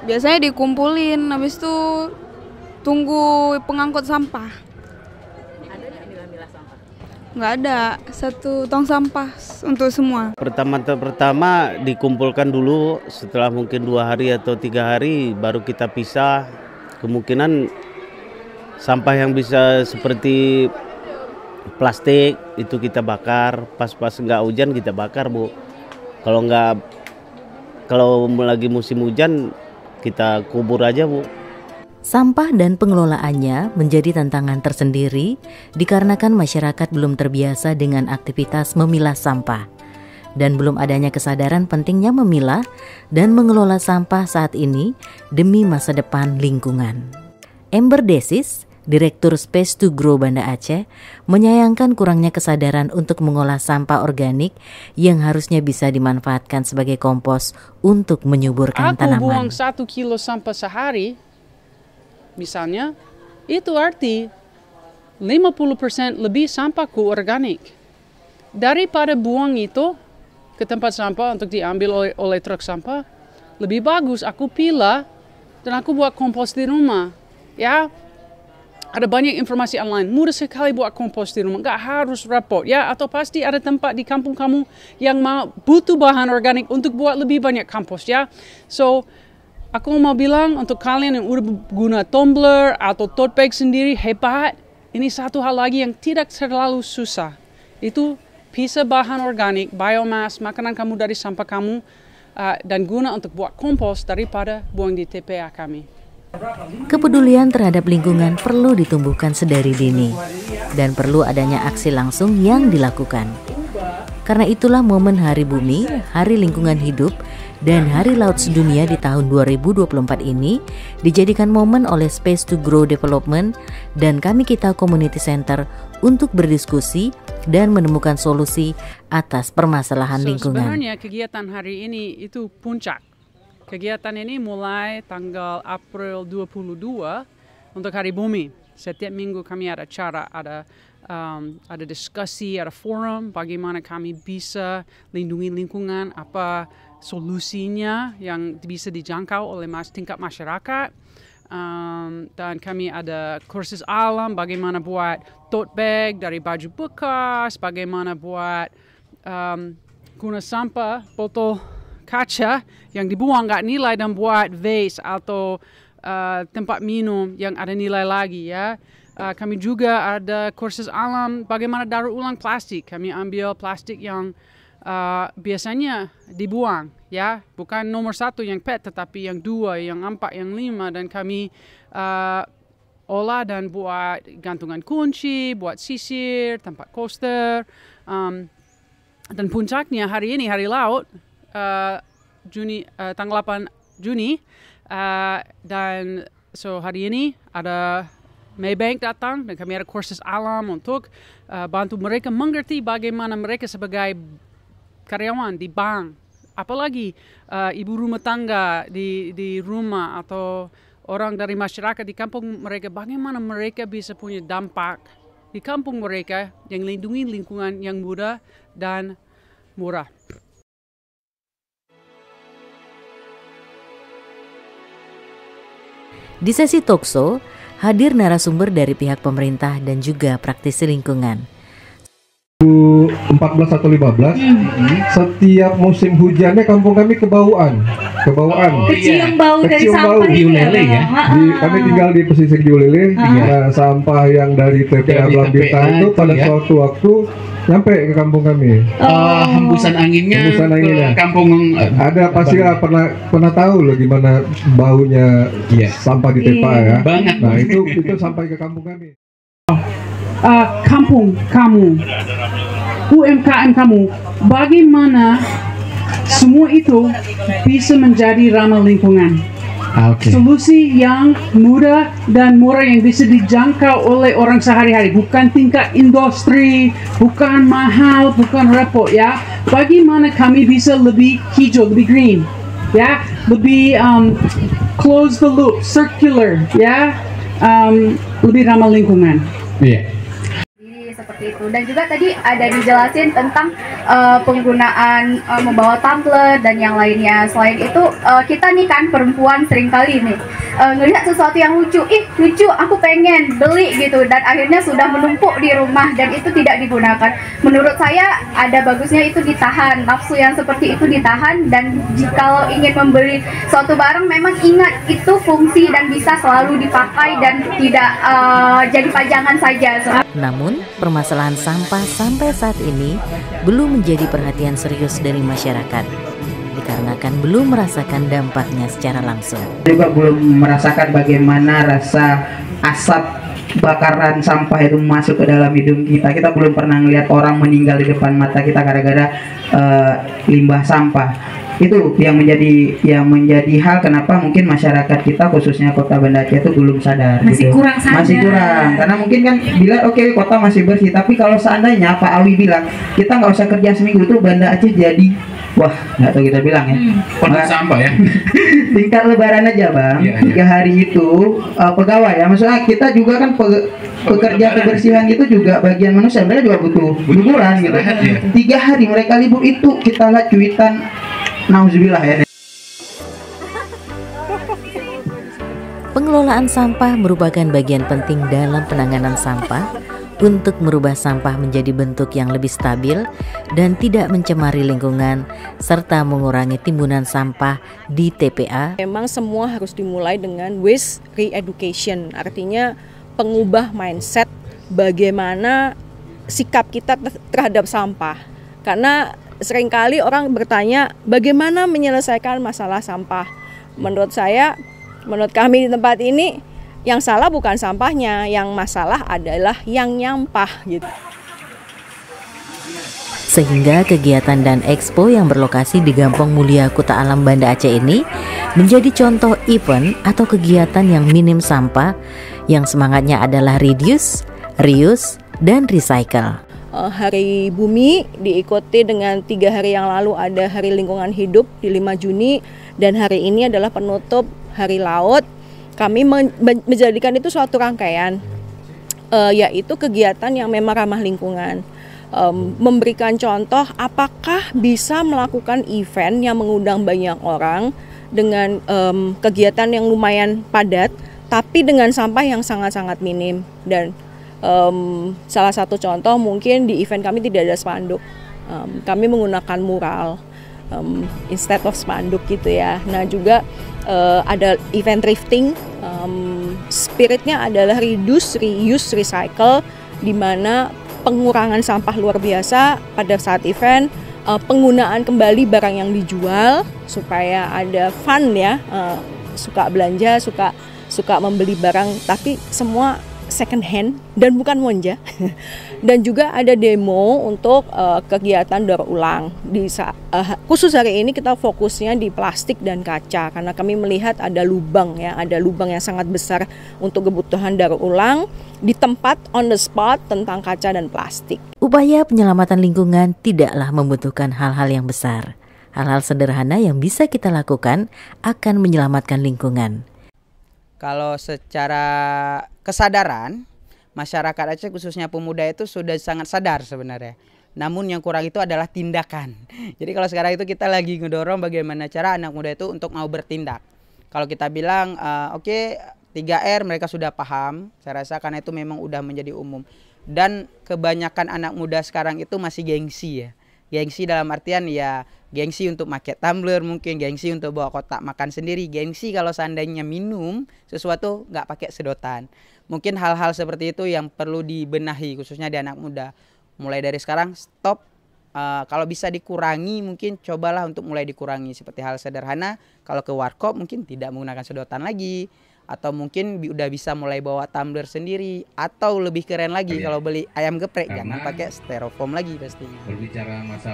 Biasanya dikumpulin, habis itu tunggu pengangkut sampah. Ada nggak milah-milah sampah? Nggak ada, 1 tong sampah untuk semua. Pertama dikumpulkan dulu, setelah mungkin 2 hari atau 3 hari baru kita pisah. Kemungkinan sampah yang bisa seperti plastik itu kita bakar, pas nggak hujan kita bakar, Bu. Kalau lagi musim hujan kita kubur aja, Bu. Sampah dan pengelolaannya menjadi tantangan tersendiri dikarenakan masyarakat belum terbiasa dengan aktivitas memilah sampah dan belum adanya kesadaran pentingnya memilah dan mengelola sampah saat ini demi masa depan lingkungan. Ember Desis, Direktur Space to Grow Banda Aceh, menyayangkan kurangnya kesadaran untuk mengolah sampah organik yang harusnya bisa dimanfaatkan sebagai kompos untuk menyuburkan tanaman. Aku buang 1 kilo sampah sehari, misalnya, itu arti 50% lebih sampahku organik. Daripada buang itu ke tempat sampah untuk diambil oleh truk sampah, lebih bagus aku pilah dan aku buat kompos di rumah. Ya, ada banyak informasi online, mudah sekali buat kompos di rumah, nggak harus repot, ya. Atau pasti ada tempat di kampung kamu yang butuh bahan organik untuk buat lebih banyak kompos, ya. So, aku mau bilang untuk kalian yang udah guna tumbler atau tote bag sendiri, hebat. Ini satu hal lagi yang tidak terlalu susah. Itu pisah bahan organik, biomass, makanan kamu dari sampah kamu, dan guna untuk buat kompos daripada buang di TPA kami. Kepedulian terhadap lingkungan perlu ditumbuhkan sedari dini dan perlu adanya aksi langsung yang dilakukan. Karena itulah momen Hari Bumi, Hari Lingkungan Hidup, dan Hari Laut Sedunia di tahun 2024 ini dijadikan momen oleh Space to Grow Development dan Kami Kita Community Center untuk berdiskusi dan menemukan solusi atas permasalahan lingkungan. Sebenarnya kegiatan hari ini itu puncak. Kegiatan ini mulai tanggal April 22 untuk Hari Bumi. Setiap minggu kami ada acara, ada diskusi, ada forum bagaimana kami bisa lindungi lingkungan, apa solusinya yang bisa dijangkau oleh tingkat masyarakat. Dan kami ada kursus alam, bagaimana buat tote bag dari baju bekas, bagaimana buat guna sampah, botol kaca yang dibuang nggak nilai dan buat vase atau tempat minum yang ada nilai lagi, ya. Kami juga ada kursus alam bagaimana daur ulang plastik. Kami ambil plastik yang biasanya dibuang, ya, bukan nomor 1 yang PET, tetapi yang 2, yang 4, yang 5, dan kami olah dan buat gantungan kunci, buat sisir, tempat coaster, dan puncaknya hari ini Hari Laut. Tanggal 8 Juni, dan so hari ini ada Maybank datang dan kami ada kursus alam untuk bantu mereka mengerti bagaimana mereka sebagai karyawan di bank, apalagi ibu rumah tangga di rumah atau orang dari masyarakat di kampung mereka, bagaimana mereka bisa punya dampak di kampung mereka yang lindungi lingkungan yang mudah dan murah. Di sesi talkshow, hadir narasumber dari pihak pemerintah dan juga praktisi lingkungan. 14 atau 15, setiap musim hujannya kampung kami kebauan. Kecium bau dari sampah di Ulele, ya. Kami tinggal di pesisir di Ulele. Sampah yang dari TPA Blambintang itu pada suatu waktu nyampe ke kampung kami. Hembusan anginnya ke kampung. Ada pasti pernah tahu loh gimana baunya sampah di TPA, ya. Banget. Nah itu sampai ke kampung kami. Kampung kamu, UMKM kamu, bagaimana semua itu bisa menjadi ramah lingkungan. Solusi yang mudah dan murah yang bisa dijangkau oleh orang sehari-hari, bukan tingkat industri, bukan mahal, bukan repot, ya. Bagaimana kami bisa lebih hijau, lebih green, ya, lebih close the loop, circular, ya, lebih ramah lingkungan. Seperti itu. Dan juga tadi ada dijelasin tentang penggunaan membawa tumbler dan yang lainnya. Selain itu kita nih kan perempuan seringkali nih ngelihat sesuatu yang lucu, lucu, aku pengen beli gitu, dan akhirnya sudah menumpuk di rumah dan itu tidak digunakan. Menurut saya ada bagusnya itu ditahan, nafsu yang seperti itu ditahan, dan jika ingin membeli suatu barang memang ingat itu fungsi dan bisa selalu dipakai dan tidak jadi pajangan saja. Namun, permasalahan sampah sampai saat ini belum menjadi perhatian serius dari masyarakat, dikarenakan belum merasakan dampaknya secara langsung. Juga belum merasakan bagaimana rasa asap bakaran sampah itu masuk ke dalam hidung kita. Kita belum pernah melihat orang meninggal di depan mata kita gara-gara limbah sampah. Itu yang menjadi hal kenapa mungkin masyarakat kita khususnya Kota Banda Aceh itu belum sadar. Masih gitu. kurang sadar. Masih kurang, karena mungkin kan bila oke, kota masih bersih, tapi kalau seandainya Pak Awi bilang kita nggak usah kerja seminggu tuh Banda Aceh jadi, wah nggak tahu kita bilang ya. Kota sampah ya. Tingkat lebaran aja bang, 3 hari itu pegawai ya, maksudnya kita juga kan pekerja kebersihan itu juga bagian manusia, mereka juga butuh liburan gitu. 3 hari mereka libur itu kita lihat cuitan, nauzubillah ya. Pengelolaan sampah merupakan bagian penting dalam penanganan sampah untuk merubah sampah menjadi bentuk yang lebih stabil dan tidak mencemari lingkungan serta mengurangi timbunan sampah di TPA. Memang semua harus dimulai dengan waste re-education, artinya pengubah mindset bagaimana sikap kita terhadap sampah. Karena seringkali orang bertanya bagaimana menyelesaikan masalah sampah. Menurut kami di tempat ini, yang salah bukan sampahnya, yang masalah adalah yang nyampah gitu. Sehingga kegiatan dan expo yang berlokasi di Gampong Mulia Kuta Alam Banda Aceh ini menjadi contoh event atau kegiatan yang minim sampah, yang semangatnya adalah reduce, reuse, dan recycle. Hari Bumi diikuti dengan 3 hari yang lalu ada Hari Lingkungan Hidup di 5 Juni, dan hari ini adalah penutup Hari Laut. Kami menjadikan itu suatu rangkaian, yaitu kegiatan yang memang ramah lingkungan. Memberikan contoh apakah bisa melakukan event yang mengundang banyak orang dengan kegiatan yang lumayan padat, tapi dengan sampah yang sangat-sangat minim. Dan salah satu contoh mungkin di event kami tidak ada spanduk, kami menggunakan mural instead of spanduk gitu ya. Nah juga ada event thrifting, spiritnya adalah reduce, reuse, recycle, di mana pengurangan sampah luar biasa pada saat event, penggunaan kembali barang yang dijual supaya ada fun ya, suka belanja, suka membeli barang tapi semua second hand dan bukan monja. Dan juga ada demo untuk kegiatan daur ulang. Khusus hari ini kita fokusnya di plastik dan kaca karena kami melihat ada lubang yang sangat besar untuk kebutuhan daur ulang di tempat on the spot tentang kaca dan plastik. Upaya penyelamatan lingkungan tidaklah membutuhkan hal-hal yang besar. Hal-hal sederhana yang bisa kita lakukan akan menyelamatkan lingkungan. Kalau secara kesadaran, masyarakat Aceh khususnya pemuda itu sudah sangat sadar sebenarnya. Namun yang kurang itu adalah tindakan. Jadi kalau sekarang itu kita lagi ngedorong bagaimana cara anak muda itu untuk mau bertindak. Kalau kita bilang oke, 3R mereka sudah paham, saya rasa karena itu memang udah menjadi umum. Dan kebanyakan anak muda sekarang itu masih gengsi ya. Gengsi dalam artian ya gengsi untuk pakai tumbler, mungkin gengsi untuk bawa kotak makan sendiri, gengsi kalau seandainya minum sesuatu nggak pakai sedotan. Mungkin hal-hal seperti itu yang perlu dibenahi khususnya di anak muda. Mulai dari sekarang stop, kalau bisa dikurangi mungkin cobalah untuk mulai dikurangi. Seperti hal sederhana, kalau ke warkop mungkin tidak menggunakan sedotan lagi. Atau mungkin udah bisa mulai bawa tumbler sendiri. Atau lebih keren lagi kalau beli ayam geprek, jangan pakai styrofoam lagi pastinya.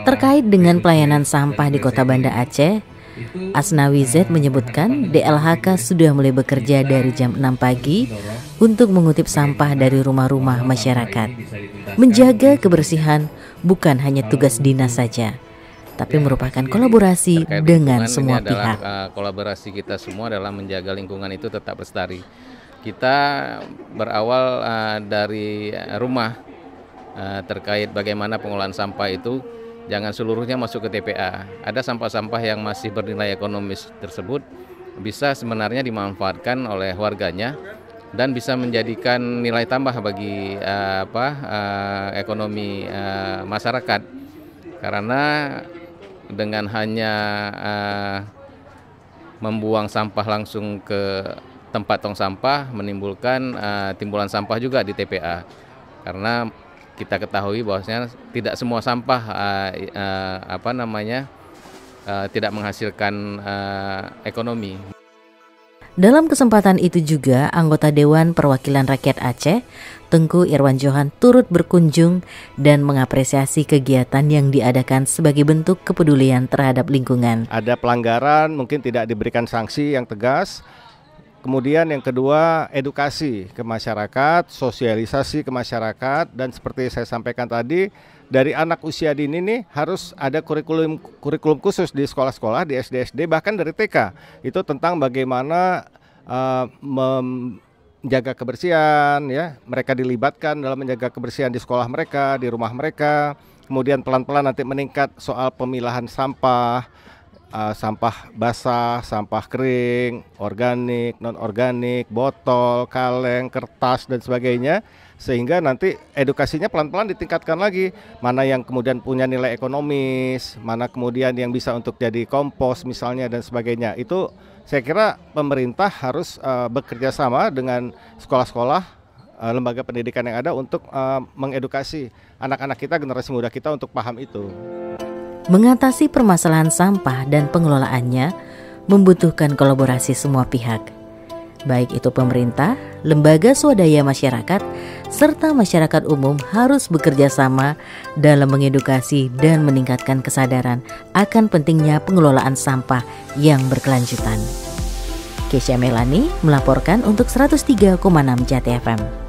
Terkait dengan pelayanan sampah di Kota Banda Aceh, Asnawi Z menyebutkan DLHK sudah mulai bekerja dari jam 6 pagi untuk mengutip sampah dari rumah-rumah masyarakat. Menjaga kebersihan bukan hanya tugas dinas saja, tapi merupakan kolaborasi dengan semua pihak. Kolaborasi kita semua adalah menjaga lingkungan itu tetap lestari. Kita berawal dari rumah terkait bagaimana pengolahan sampah itu Jangan seluruhnya masuk ke TPA. Ada sampah-sampah yang masih bernilai ekonomis tersebut bisa sebenarnya dimanfaatkan oleh warganya dan bisa menjadikan nilai tambah bagi ekonomi masyarakat. Karena dengan hanya membuang sampah langsung ke tempat tong sampah menimbulkan timbulan sampah juga di TPA. Karena kita ketahui bahwasanya tidak semua sampah tidak menghasilkan ekonomi. Dalam kesempatan itu juga, anggota Dewan Perwakilan Rakyat Aceh, Tengku Irwan Johan, turut berkunjung dan mengapresiasi kegiatan yang diadakan sebagai bentuk kepedulian terhadap lingkungan. Ada pelanggaran, mungkin tidak diberikan sanksi yang tegas. Kemudian yang kedua, edukasi ke masyarakat, sosialisasi ke masyarakat, dan seperti saya sampaikan tadi, dari anak usia dini nih harus ada kurikulum khusus di sekolah-sekolah, di SD-SD, bahkan dari TK. Itu tentang bagaimana menjaga kebersihan, ya. Mereka dilibatkan dalam menjaga kebersihan di sekolah mereka, di rumah mereka. Kemudian pelan-pelan nanti meningkat soal pemilahan sampah, sampah basah, sampah kering, organik, non-organik, botol, kaleng, kertas, dan sebagainya. Sehingga nanti edukasinya pelan-pelan ditingkatkan lagi. Mana yang kemudian punya nilai ekonomis, mana kemudian yang bisa untuk jadi kompos misalnya dan sebagainya. Itu saya kira pemerintah harus bekerja sama dengan sekolah-sekolah, lembaga pendidikan yang ada untuk mengedukasi anak-anak kita, generasi muda kita untuk paham itu. Mengatasi permasalahan sampah dan pengelolaannya membutuhkan kolaborasi semua pihak, baik itu pemerintah, lembaga swadaya masyarakat, serta masyarakat umum harus bekerja sama dalam mengedukasi dan meningkatkan kesadaran akan pentingnya pengelolaan sampah yang berkelanjutan. Kesha Melani melaporkan untuk 103,6 Jati FM.